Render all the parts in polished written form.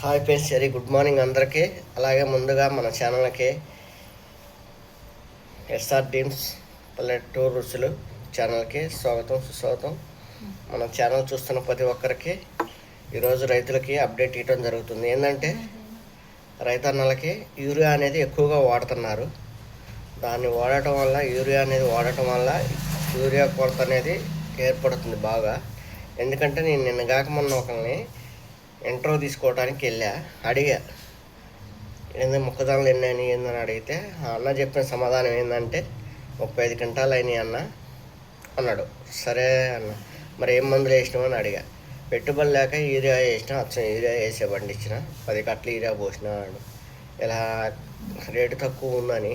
Hi friends, very good morning అందరికీ. అలాగే ముందుగా మన ఛానల్కి ఎస్ఆర్ డ్రీమ్స్ పల్లెటూరు రుచులు ఛానల్కి స్వాగతం సుస్వాగతం. మన ఛానల్ చూస్తున్న ప్రతి ఒక్కరికి ఈరోజు రైతులకి అప్డేట్ ఇవ్వడం జరుగుతుంది. ఏంటంటే రైతన్నలకి యూరియా అనేది ఎక్కువగా వాడుతున్నారు. దాన్ని వాడటం వల్ల యూరియా కొరత అనేది ఏర్పడుతుంది బాగా. ఎందుకంటే నేను నిన్న కాక మొన్న ఒకరిని ఇంట్రో తీసుకోవడానికి అడిగా మొక్కజొన్నలు ఎన్ని అయినాయి ఏందని అడిగితే అన్న చెప్పిన సమాధానం ఏంటంటే 35 క్వింటాలు అయినాయి అన్నాడు. సరే అన్న, మరి ఏం మందులు వేసినావు అని అడిగా. పెట్టుబడి లేక యూరియా వేసినా, యూరియా వేసే బండి ఇచ్చిన 10 కట్టలు యూరియా పోసిన అన్నాడు. ఇలా రేటు తక్కువ ఉందని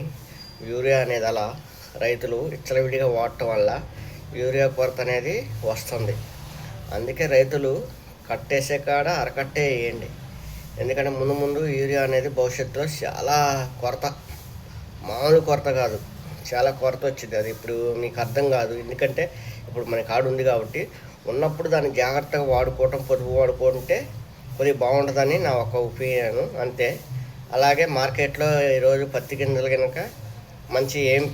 యూరియా అనేది అలా రైతులు విచ్చలవిడిగా వాడటం వల్ల యూరియా కొరత అనేది వస్తుంది. అందుకే రైతులు కట్టేసే కాడ అరకట్టే వేయండి. ఎందుకంటే ముందు యూరియా అనేది భవిష్యత్తులో చాలా కొరత, మామూలు కొరత కాదు, చాలా కొరత వచ్చింది. అది ఇప్పుడు మీకు అర్థం కాదు. ఎందుకంటే ఇప్పుడు మన కాడ ఉంది కాబట్టి ఉన్నప్పుడు దాన్ని జాగ్రత్తగా పొదుపు వాడుకుంటే కొద్దిగా బాగుంటుందని నా ఒక ఒపీనియన్ అంతే. అలాగే మార్కెట్లో ఈరోజు పత్తి గింజలు కనుక మంచి ఏం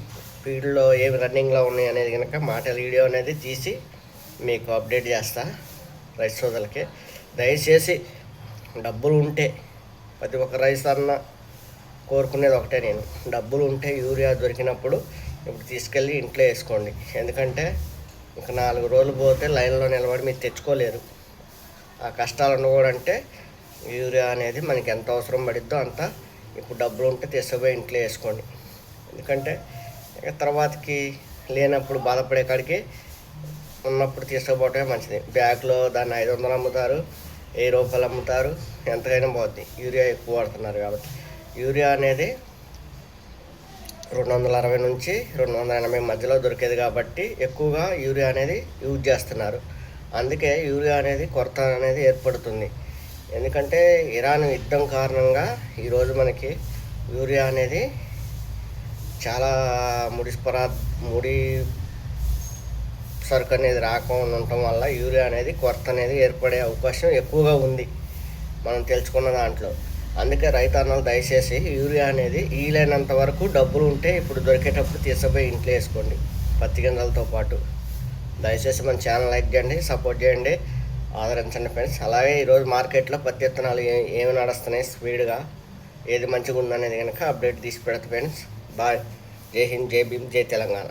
ఫీల్డ్లో ఏం రన్నింగ్లో ఉన్నాయి అనేది కనుక వీడియో అనేది తీసి మీకు అప్డేట్ చేస్తా. రైతు సోదరులకి దయచేసి డబ్బులు ఉంటే, ప్రతి ఒక్క రైతు అన్న కోరుకునేది ఒకటే, నేను డబ్బులు ఉంటే యూరియా దొరికినప్పుడు ఇప్పుడు తీసుకెళ్ళి ఇంట్లో వేసుకోండి. ఎందుకంటే ఇంకా 4 రోజులు పోతే లైన్లో నిలబడి మీరు తెచ్చుకోలేరు. ఆ కష్టాలు ఉండకూడంటే యూరియా అనేది మనకి ఎంత అవసరం పడిద్దో అంత ఇప్పుడు డబ్బులు ఉంటే తీసుకుపోయి ఇంట్లో వేసుకోండి. ఎందుకంటే తర్వాతకి లేనప్పుడు బాధపడే కాడికి ఉన్నప్పుడు తీసుకుపోవటమే మంచిది. బ్యాగ్లో దాన్ని 500 అమ్ముతారు, 1000 రూపాయలు అమ్ముతారు, ఎంతకైనా పోద్ది. యూరియా ఎక్కువ వాడుతున్నారు కాబట్టి యూరియా అనేది 260 నుంచి 280 మధ్యలో దొరికేది కాబట్టి ఎక్కువగా యూరియా అనేది యూజ్ చేస్తున్నారు. అందుకే యూరియా అనేది కొరత అనేది ఏర్పడుతుంది. ఎందుకంటే ఇరాన్ యుద్ధం కారణంగా ఈరోజు మనకి యూరియా అనేది చాలా ముడి సరుకు అనేది రాకుండా ఉండటం వల్ల యూరియా అనేది కొరత అనేది ఏర్పడే అవకాశం ఎక్కువగా ఉంది మనం తెలుసుకున్న దాంట్లో. అందుకే రైతన్నలు దయచేసి యూరియా అనేది వీలైనంత వరకు డబ్బులు ఉంటే ఇప్పుడు దొరికేటప్పుడు తీసుకుపోయి ఇంట్లో వేసుకోండి పత్తి గింజలతో పాటు. దయచేసి మన ఛానల్ లైక్ చేయండి, సపోర్ట్ చేయండి, ఆదరించండి ఫ్రెండ్స్. అలాగే ఈరోజు మార్కెట్లో పత్తి విత్తనాలు ఏమి నడుస్తున్నాయి స్పీడ్గా, ఏది మంచిగా ఉందనేది కనుక అప్డేట్ తీసి పెడతా ఫ్రెండ్స్. బాయ్. జై హింద్, జై భీమ్, జై తెలంగాణ.